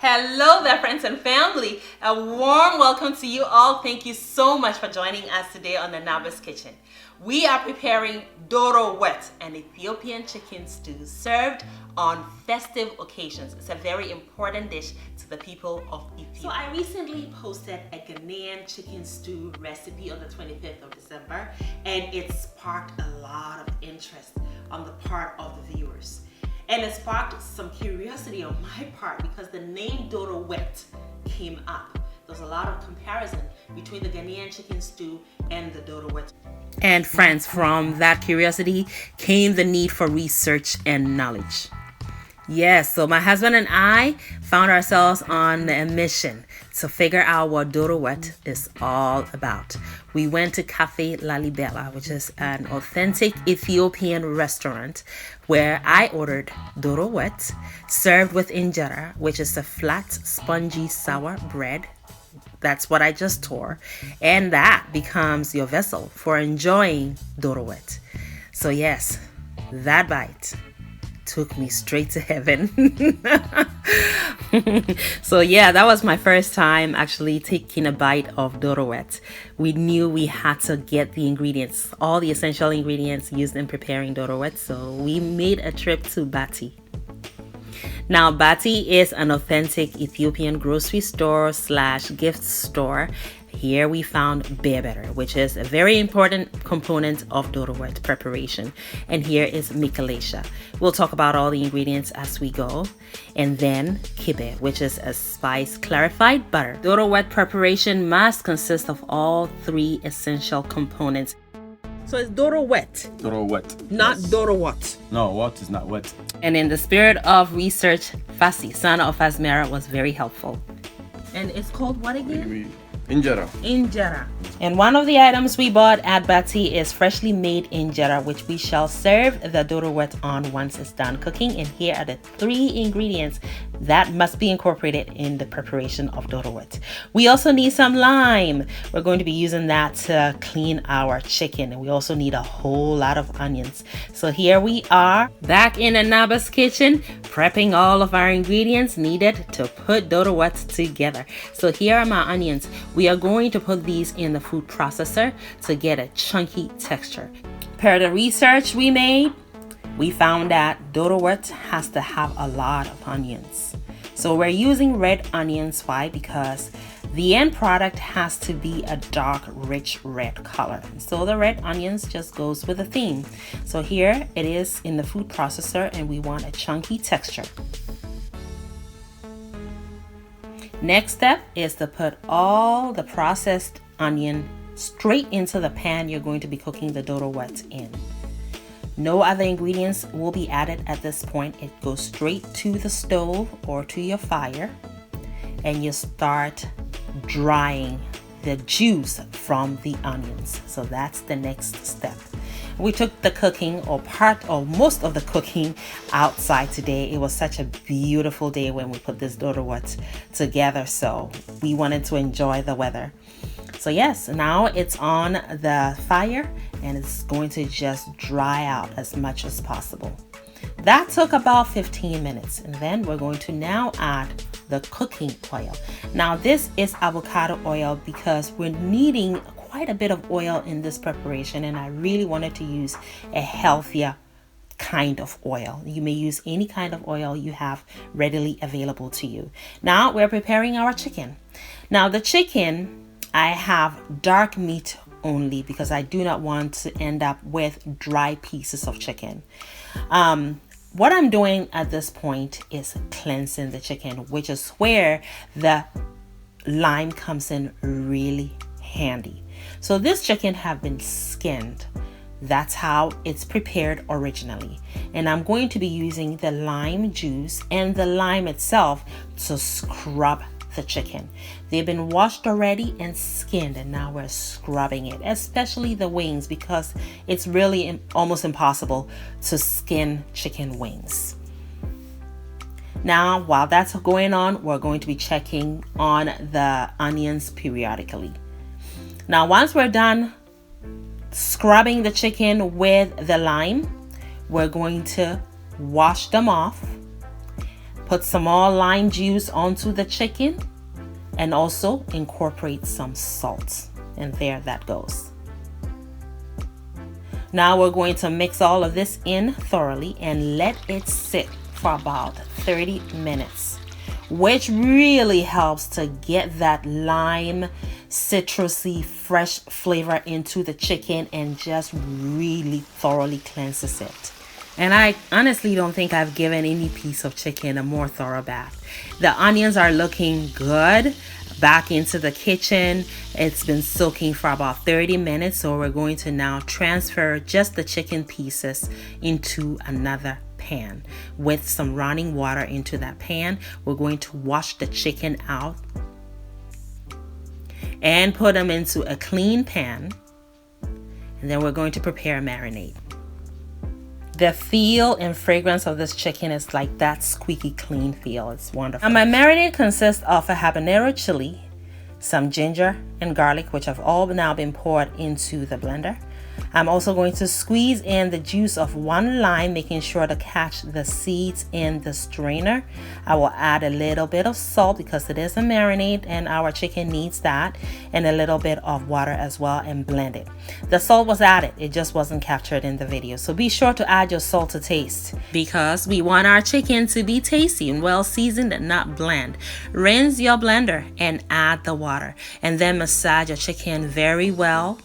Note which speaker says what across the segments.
Speaker 1: Hello there, friends and family. A warm welcome to you all. Thank you so much for joining us today on the Naba's Kitchen. We are preparing Doro Wet, an Ethiopian chicken stew served on festive occasions. It's a very important dish to the people of Ethiopia. So I recently posted a Ghanaian chicken stew recipe on the 25th of December, and it sparked a lot of interest on the part of the viewers. And it sparked some curiosity on my part because the name Doro Wet came up. There's a lot of comparison between the Ghanaian chicken stew and the Doro Wet. And friends, from that curiosity came the need for research and knowledge. Yes, so my husband and I found ourselves on a mission to figure out what Doro Wet is all about. We went to Cafe Lalibela, which is an authentic Ethiopian restaurant, where I ordered Doro Wet, served with injera, which is a flat, spongy, sour bread. That's what I just tore. And that becomes your vessel for enjoying Doro Wet. So yes, that bite took me straight to heaven. So yeah, that was my first time actually taking a bite of Doro Wet. We knew we had to get the ingredients, all the essential ingredients used in preparing Doro Wet. So we made a trip to Bati. Now, Bati is an authentic Ethiopian grocery store / gift store. Here we found Berbere, which is a very important component of Doro Wet preparation. And here is Mekelesha. We'll talk about all the ingredients as we go. And then kibe, which is a spiced clarified butter. Doro Wet preparation must consist of all three essential components. So it's Doro Wet.
Speaker 2: Doro Wet.
Speaker 1: Not
Speaker 2: yes.
Speaker 1: Doro Wat.
Speaker 2: No, what is not wet.
Speaker 1: And in the spirit of research, Fasi, son of Asmera, was very helpful. And it's called what again?
Speaker 2: Injera.
Speaker 1: Injera. And one of the items we bought at Bati is freshly made injera, which we shall serve the Doro Wet on once it's done cooking. And here are the three ingredients that must be incorporated in the preparation of Doro Wet. We also need some lime. We're going to be using that to clean our chicken. And we also need a whole lot of onions. So here we are back in Anaba's kitchen, prepping all of our ingredients needed to put Doro Wet together. So here are my onions. We are going to put these in the food processor to get a chunky texture. Per the research we made, we found that Doro Wet has to have a lot of onions. So we're using red onions. Why? Because the end product has to be a dark, rich red color. So the red onions just goes with the theme. So here it is in the food processor, and we want a chunky texture. Next step is to put all the processed onion straight into the pan you're going to be cooking the Doro Wet in. No other ingredients will be added at this point. It goes straight to the stove or to your fire, and you start drying the juice from the onions. So that's the next step. We took the cooking or most of the cooking outside today. It was such a beautiful day when we put this Doro Wet together, so we wanted to enjoy the weather. So yes, now it's on the fire and it's going to just dry out as much as possible. That took about 15 minutes, and then we're going to now add the cooking oil. Now this is avocado oil because we're needing quite a bit of oil in this preparation, and I really wanted to use a healthier kind of oil. You may use any kind of oil you have readily available to you. Now we're preparing our chicken. Now the chicken, I have dark meat only because I do not want to end up with dry pieces of chicken. What I'm doing at this point is cleansing the chicken, which is where the lime comes in really handy. So this chicken have been skinned. That's how it's prepared originally. And I'm going to be using the lime juice and the lime itself to scrub the chicken. They've been washed already and skinned, and now we're scrubbing it, especially the wings, because it's really almost impossible to skin chicken wings. Now, while that's going on, we're going to be checking on the onions periodically. Now, once we're done scrubbing the chicken with the lime, we're going to wash them off, Put some more lime juice onto the chicken and also incorporate some salt. And there that goes. Now we're going to mix all of this in thoroughly and let it sit for about 30 minutes, which really helps to get that lime, citrusy, fresh flavor into the chicken and just really thoroughly cleanses it. And I honestly don't think I've given any piece of chicken a more thorough bath. The onions are looking good. Back into the kitchen. It's been soaking for about 30 minutes. So we're going to now transfer just the chicken pieces into another pan with some running water into that pan. We're going to wash the chicken out and put them into a clean pan. And then we're going to prepare a marinade. The feel and fragrance of this chicken is like that squeaky clean feel. It's wonderful. And my marinade consists of a habanero chili, some ginger and garlic, which have all now been poured into the blender. I'm also going to squeeze in the juice of 1 lime, making sure to catch the seeds in the strainer. I will add a little bit of salt because it is a marinade and our chicken needs that, and a little bit of water as well, and blend it. The salt was added, it just wasn't captured in the video. So be sure to add your salt to taste because we want our chicken to be tasty and well seasoned and not bland. Rinse your blender and add the water, and then massage your chicken very well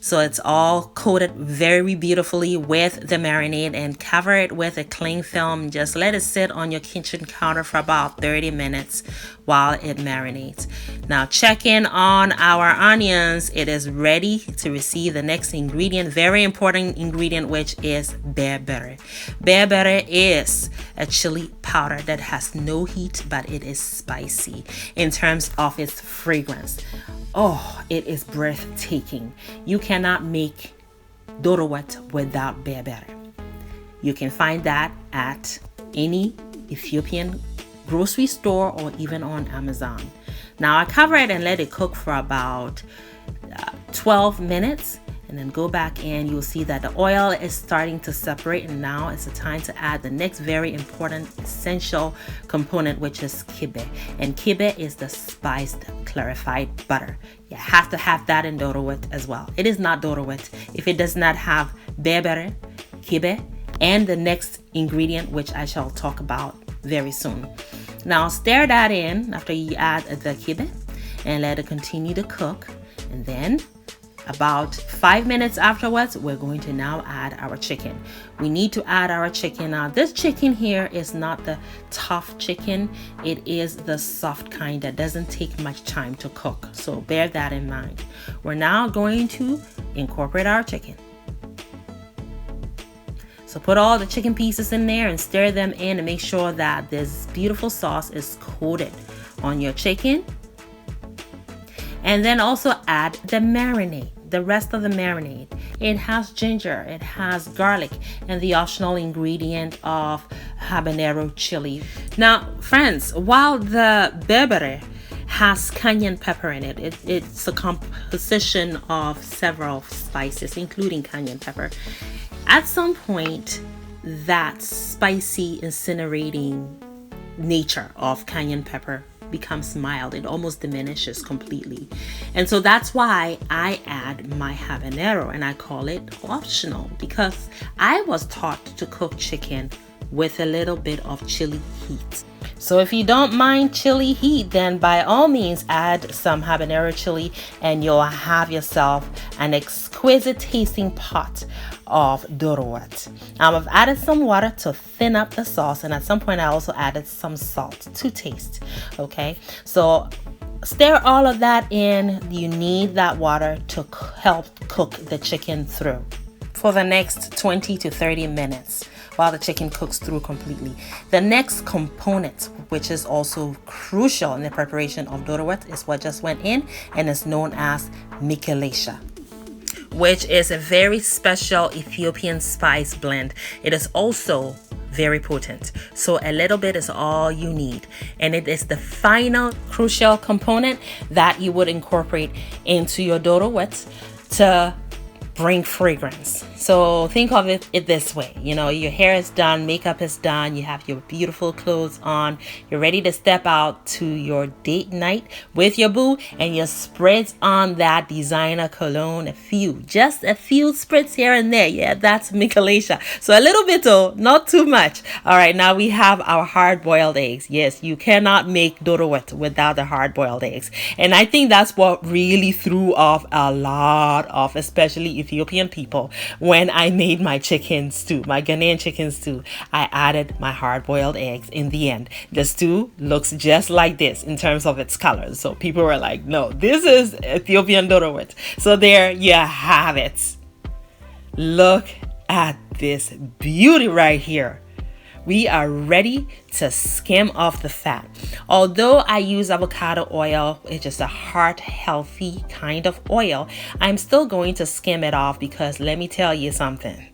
Speaker 1: so it's all coated very beautifully with the marinade, and cover it with a cling film. Just let it sit on your kitchen counter for about 30 minutes while it marinates. Now check in on our onions. It is ready to receive the next ingredient, very important ingredient, which is berbere. Berbere is a chili powder that has no heat, but it is spicy in terms of its fragrance. Oh, it is breathtaking. You cannot make Doro Wet without berbere. You can find that at any Ethiopian grocery store or even on Amazon. Now I cover it and let it cook for about 12 minutes. And then go back and you'll see that the oil is starting to separate, and now it's the time to add the next very important essential component, which is kibe. And kibe is the spiced clarified butter. You have to have that in Doro Wet as well. It is not Doro Wet if it does not have berbere, kibe, and the next ingredient, which I shall talk about very soon. Now stir that in after you add the kibe and let it continue to cook, and then about 5 minutes afterwards, we're going to now add our chicken. We need to add our chicken. Now, this chicken here is not the tough chicken. It is the soft kind that doesn't take much time to cook. So bear that in mind. We're now going to incorporate our chicken. So put all the chicken pieces in there and stir them in and make sure that this beautiful sauce is coated on your chicken. And then also add the marinade, the rest of the marinade. It has ginger, it has garlic, and the optional ingredient of habanero chili. Now, friends, while the berbere has cayenne pepper in it, it's a composition of several spices, including cayenne pepper. At some point, that spicy, incinerating nature of cayenne pepper becomes mild. It almost diminishes completely. And so that's why I add my habanero, and I call it optional because I was taught to cook chicken with a little bit of chili heat. So if you don't mind chili heat, then by all means add some habanero chili and you'll have yourself an exquisite tasting pot of Doro Wat. I've added some water to thin up the sauce, and at some point I also added some salt to taste. Okay, so stir all of that in. You need that water to help cook the chicken through for the next 20 to 30 minutes while the chicken cooks through completely. The next component, which is also crucial in the preparation of Doro Wat, is what just went in and is known as Mekelesha, which is a very special Ethiopian spice blend. It is also very potent. So a little bit is all you need. And it is the final crucial component that you would incorporate into your Doro Wat to bring fragrance. So think of it this way. You know, your hair is done, makeup is done, you have your beautiful clothes on, you're ready to step out to your date night with your boo, and you spritz on that designer cologne, just a few spritz here and there. Yeah, that's Mekelesha. So a little bit though, not too much. All right, now we have our hard-boiled eggs. Yes, you cannot make Doro Wet without the hard-boiled eggs. And I think that's what really threw off a lot of, especially Ethiopian people, when I made my chicken stew, my Ghanaian chicken stew. I added my hard-boiled eggs in the end. The stew looks just like this in terms of its colors. So people were like, no, this is Ethiopian Doro Wet. So there you have it. Look at this beauty right here. We are ready to skim off the fat. Although I use avocado oil, it's just a heart healthy kind of oil, I'm still going to skim it off because let me tell you something.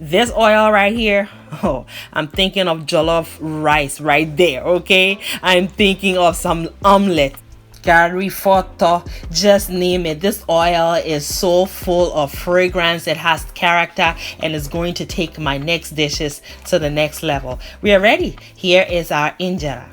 Speaker 1: This oil right here, oh, I'm thinking of jollof rice right there, okay? I'm thinking of some omelette, curry photo, just name it. This oil is so full of fragrance, it has character, and is going to take my next dishes to the next level. We are ready. Here is our injera,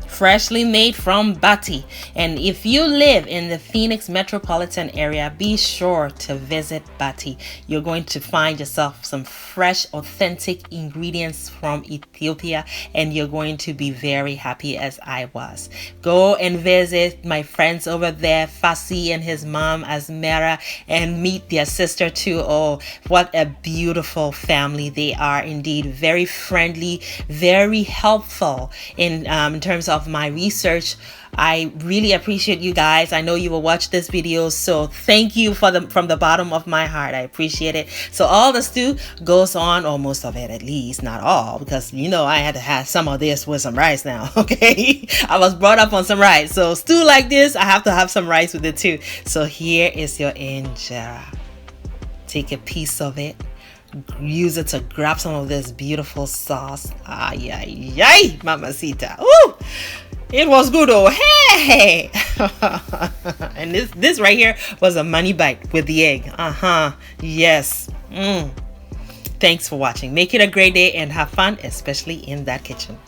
Speaker 1: freshly made from Bati. And if you live in the Phoenix metropolitan area, be sure to visit Bati. You're going to find yourself some fresh, authentic ingredients from Ethiopia, and you're going to be very happy as I was. Go and visit my friends over there, Fasi and his mom Asmera, and meet their sister too. Oh, what a beautiful family they are indeed. Very friendly, very helpful in terms of my research. I really appreciate you guys. I know you will watch this video, so thank you from the bottom of my heart. I appreciate it. So all the stew goes on, or most of it at least, not all, because you know I had to have some of this with some rice now. Okay, I was brought up on some rice, so stew like this, I have to have some rice with it too. So here is your injera. Take a piece of it, use it to grab some of this beautiful sauce. Ay, ay, ay, mamacita. Ooh, it was good. Oh, hey. And this right here was a money bite with the egg. Yes. Thanks for watching. Make it a great day and have fun, especially in that kitchen.